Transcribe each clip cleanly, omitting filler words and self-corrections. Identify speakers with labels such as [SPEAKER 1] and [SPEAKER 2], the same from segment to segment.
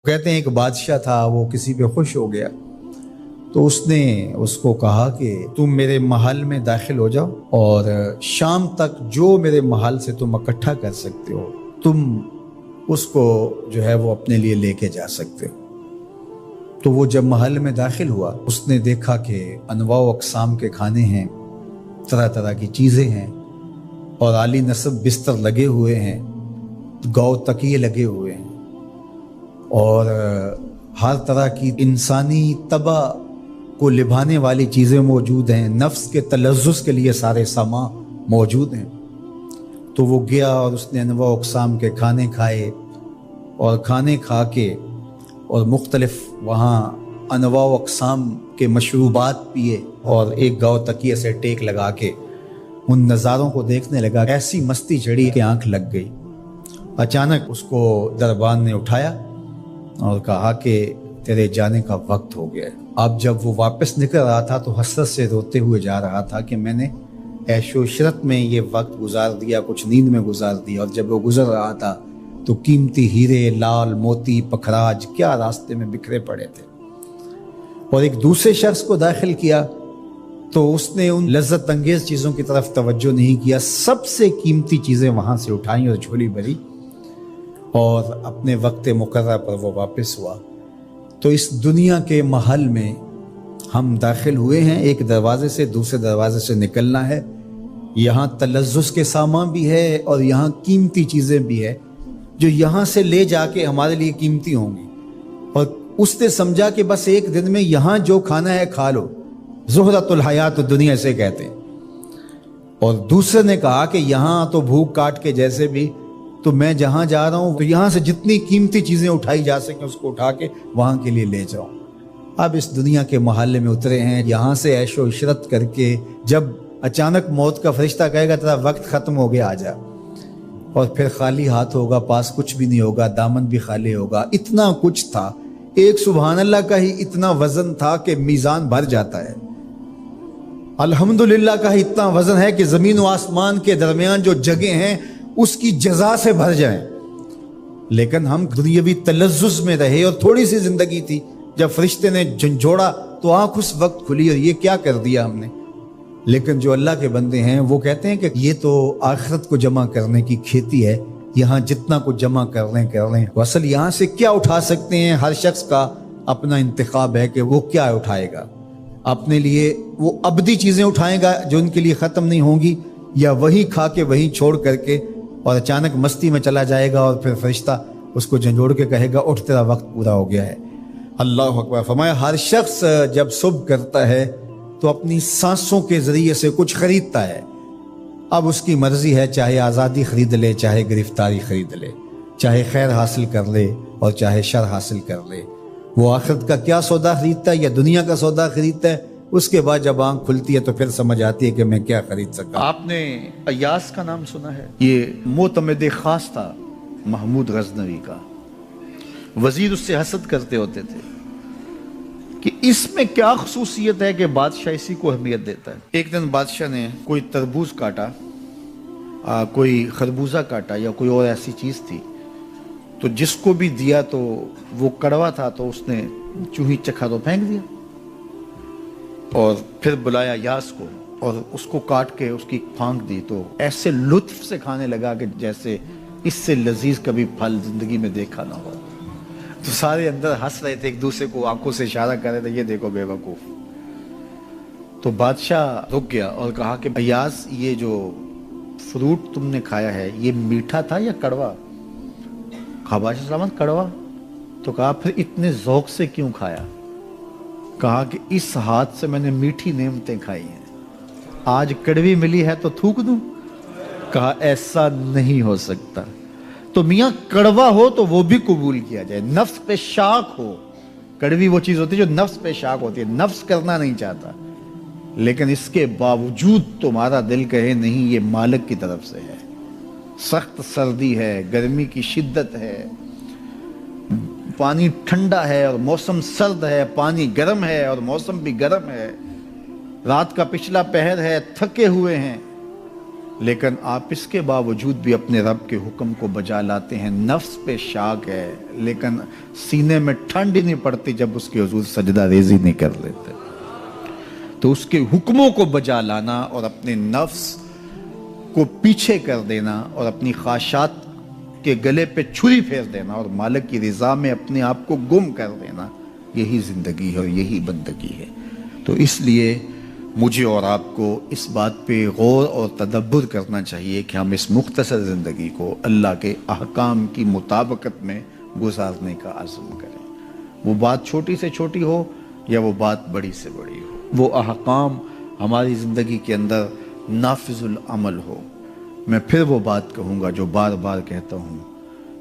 [SPEAKER 1] کہتے ہیں ایک بادشاہ تھا، وہ کسی پہ خوش ہو گیا تو اس نے اس کو کہا کہ تم میرے محل میں داخل ہو جاؤ اور شام تک جو میرے محل سے تم اکٹھا کر سکتے ہو تم اس کو جو ہے وہ اپنے لیے لے کے جا سکتے ہو۔ تو وہ جب محل میں داخل ہوا اس نے دیکھا کہ انواع و اقسام کے کھانے ہیں، طرح طرح کی چیزیں ہیں اور عالی نصب بستر لگے ہوئے ہیں، گاؤ تکیے لگے ہوئے ہیں اور ہر طرح کی انسانی طبع کو لبھانے والی چیزیں موجود ہیں، نفس کے تلذذ کے لیے سارے سامان موجود ہیں۔ تو وہ گیا اور اس نے انواع اقسام کے کھانے کھائے اور کھانے کھا کے اور مختلف وہاں انواع اقسام کے مشروبات پیے اور ایک گاؤ تکیے سے ٹیک لگا کے ان نظاروں کو دیکھنے لگا۔ ایسی مستی چڑھی کہ آنکھ لگ گئی۔ اچانک اس کو دربان نے اٹھایا اور کہا کہ تیرے جانے کا وقت ہو گیا ہے۔ اب جب وہ واپس نکل رہا تھا تو حسرت سے روتے ہوئے جا رہا تھا کہ میں نے عیش و عشرت میں یہ وقت گزار دیا، کچھ نیند میں گزار دیا، اور جب وہ گزر رہا تھا تو قیمتی ہیرے، لال موتی، پکھراج کیا راستے میں بکھرے پڑے تھے۔ اور ایک دوسرے شخص کو داخل کیا تو اس نے ان لذت انگیز چیزوں کی طرف توجہ نہیں کیا، سب سے قیمتی چیزیں وہاں سے اٹھائیں اور جھولی بھری اور اپنے وقت مقررہ پر وہ واپس ہوا۔ تو اس دنیا کے محل میں ہم داخل ہوئے ہیں، ایک دروازے سے دوسرے دروازے سے نکلنا ہے۔ یہاں تلذذ کے سامان بھی ہے اور یہاں قیمتی چیزیں بھی ہے جو یہاں سے لے جا کے ہمارے لیے قیمتی ہوں گی، اور اس نے سمجھا کہ بس ایک دن میں یہاں جو کھانا ہے کھا لو، زہرۃ الحیات دنیا سے کہتے ہیں۔ اور دوسرے نے کہا کہ یہاں تو بھوک کاٹ کے جیسے بھی، تو میں جہاں جا رہا ہوں تو یہاں سے جتنی قیمتی چیزیں اٹھائی جا سکیں اس کو اٹھا کے وہاں کے لیے لے جاؤں۔ اب اس دنیا کے محلے میں اترے ہیں، یہاں سے عیش و عشرت کر کے جب اچانک موت کا فرشتہ کہے گا تیرا وقت ختم ہو گیا، آ جا، اور پھر خالی ہاتھ ہوگا، پاس کچھ بھی نہیں ہوگا، دامن بھی خالی ہوگا۔ اتنا کچھ تھا، ایک سبحان اللہ کا ہی اتنا وزن تھا کہ میزان بھر جاتا ہے، الحمدللہ کا ہی اتنا وزن ہے کہ زمین و آسمان کے درمیان جو جگہ ہیں اس کی جزا سے بھر جائیں۔ لیکن ہم دنیاوی تلذذ میں رہے اور تھوڑی سی زندگی تھی، جب فرشتے نے جھنجھوڑا تو آنکھ اس وقت کھلی اور یہ کیا کر دیا ہم نے۔ لیکن جو اللہ کے بندے ہیں وہ کہتے ہیں کہ یہ تو آخرت کو جمع کرنے کی کھیتی ہے، یہاں جتنا کچھ جمع کر لیں۔ اصل یہاں سے کیا اٹھا سکتے ہیں، ہر شخص کا اپنا انتخاب ہے کہ وہ کیا اٹھائے گا۔ اپنے لیے وہ ابدی چیزیں اٹھائے گا جو ان کے لیے ختم نہیں ہوں گی، یا وہی کھا کے وہی چھوڑ کر کے اور اچانک مستی میں چلا جائے گا اور پھر فرشتہ اس کو جھنجھوڑ کے کہے گا اٹھ تیرا وقت پورا ہو گیا ہے۔ اللہ اکبر۔ فرمایا ہر شخص جب صبح کرتا ہے تو اپنی سانسوں کے ذریعے سے کچھ خریدتا ہے۔ اب اس کی مرضی ہے، چاہے آزادی خرید لے، چاہے گرفتاری خرید لے، چاہے خیر حاصل کر لے اور چاہے شر حاصل کر لے۔ وہ آخرت کا کیا سودا خریدتا ہے یا دنیا کا سودا خریدتا ہے، اس کے بعد جب آنکھ کھلتی ہے تو پھر سمجھ آتی ہے کہ میں کیا خرید سکتا۔ آپ نے ایاس کا نام سنا ہے؟ یہ معتمد خاص تھا محمود غزنوی کا، وزیر اس سے حسد کرتے ہوتے تھے کہ اس میں کیا خصوصیت ہے کہ بادشاہ اسی کو اہمیت دیتا ہے۔ ایک دن بادشاہ نے کوئی تربوز کاٹا، کوئی خربوزہ کاٹا یا کوئی اور ایسی چیز تھی، تو جس کو بھی دیا تو وہ کڑوا تھا، تو اس نے چوہی چکھا تو پھینک دیا، اور پھر بلایا یاس کو اور اس کو کاٹ کے اس کی پھانک دی، تو ایسے لطف سے کھانے لگا کہ جیسے اس سے لذیذ کبھی پھل زندگی میں دیکھا نہ ہو۔ تو سارے اندر ہنس رہے تھے، ایک دوسرے کو آنکھوں سے اشارہ کر رہے تھے، یہ دیکھو بے وقوف۔ تو بادشاہ رک گیا اور کہا کہ ایاز یہ جو فروٹ تم نے کھایا ہے یہ میٹھا تھا یا کڑوا؟ کہا بادشاہ سلامت کڑوا۔ تو کہا پھر اتنے ذوق سے کیوں کھایا؟ کہا کہ اس ہاتھ سے میں نے میٹھی نعمتیں کھائی ہیں، آج کڑوی ملی ہے تو تھوک دوں؟ کہا ایسا نہیں ہو سکتا، تو میاں کڑوا ہو تو وہ بھی قبول کیا جائے، نفس پہ شاک ہو۔ کڑوی وہ چیز ہوتی ہے جو نفس پہ شاک ہوتی ہے، نفس کرنا نہیں چاہتا، لیکن اس کے باوجود تمہارا دل کہے نہیں یہ مالک کی طرف سے ہے۔ سخت سردی ہے، گرمی کی شدت ہے، پانی ٹھنڈا ہے اور موسم سرد ہے، پانی گرم ہے اور موسم بھی گرم ہے، رات کا پچھلا پہر ہے، تھکے ہوئے ہیں، لیکن آپ اس کے باوجود بھی اپنے رب کے حکم کو بجا لاتے ہیں. نفس پہ شاک ہے لیکن سینے میں ٹھنڈ ہی نہیں پڑتی جب اس کے حضور سجدہ ریزی نہیں کر لیتے. تو اس کے حکموں کو بجا لانا اور اپنے نفس کو پیچھے کر دینا اور اپنی خواہشات کے گلے پہ چھری پھیر دینا اور مالک کی رضا میں اپنے آپ کو گم کر دینا، یہی زندگی ہے اور یہی بندگی ہے. تو اس لیے مجھے اور آپ کو اس بات پہ غور اور تدبر کرنا چاہیے کہ ہم اس مختصر زندگی کو اللہ کے احکام کی مطابقت میں گزارنے کا عزم کریں. وہ بات چھوٹی سے چھوٹی ہو یا وہ بات بڑی سے بڑی ہو، وہ احکام ہماری زندگی کے اندر نافذ العمل ہو. میں پھر وہ بات کہوں گا جو بار بار کہتا ہوں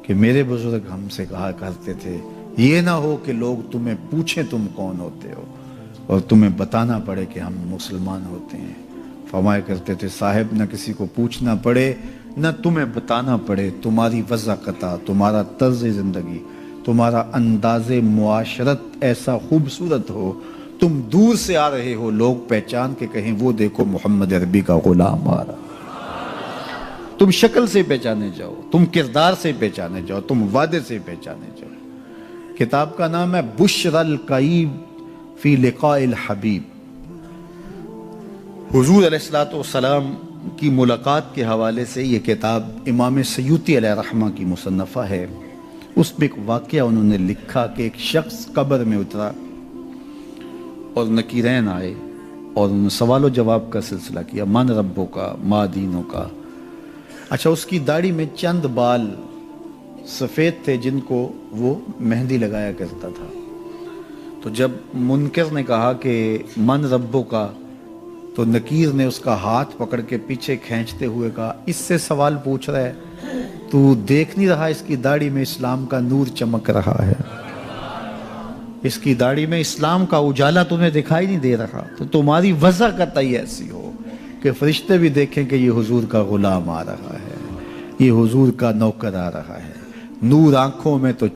[SPEAKER 1] کہ میرے بزرگ ہم سے کہا کرتے تھے، یہ نہ ہو کہ لوگ تمہیں پوچھیں تم کون ہوتے ہو اور تمہیں بتانا پڑے کہ ہم مسلمان ہوتے ہیں. فرمایا کرتے تھے صاحب نہ کسی کو پوچھنا پڑے نہ تمہیں بتانا پڑے، تمہاری وضاحت، تمہارا طرز زندگی، تمہارا انداز معاشرت ایسا خوبصورت ہو، تم دور سے آ رہے ہو لوگ پہچان کے کہیں وہ دیکھو محمد عربی کا غلام آ رہا. تم شکل سے پہچانے جاؤ، تم کردار سے پہچانے جاؤ، تم وعدے سے پہچانے جاؤ. کتاب کا نام ہے بشر القیب فی لقاء الحبیب. حضور علیہ السلام کی ملاقات کے حوالے سے یہ کتاب امام سیوطی علیہ رحمہ کی مصنفہ ہے. اس میں ایک واقعہ انہوں نے لکھا کہ ایک شخص قبر میں اترا اور نکیرین آئے اور انہوں نے سوال و جواب کا سلسلہ کیا، من ربوں کا، ما دینوں کا. اچھا، اس کی داڑھی میں چند بال سفید تھے جن کو وہ مہندی لگایا کرتا تھا. تو جب منکر نے کہا کہ من ربوں کا، تو نکیر نے اس کا ہاتھ پکڑ کے پیچھے کھینچتے ہوئے کہا اس سے سوال پوچھ رہا ہے، تو دیکھ نہیں رہا اس کی داڑھی میں اسلام کا نور چمک رہا ہے، اس کی داڑھی میں اسلام کا اجالا تمہیں دکھائی نہیں دے رہا؟ تو تمہاری وضع قطعی ایسی ہو کہ فرشتے بھی دیکھیں کہ یہ حضور کا غلام آ رہا ہے، یہ حضور کا نوکر آ رہا ہے. نور آنکھوں میں تو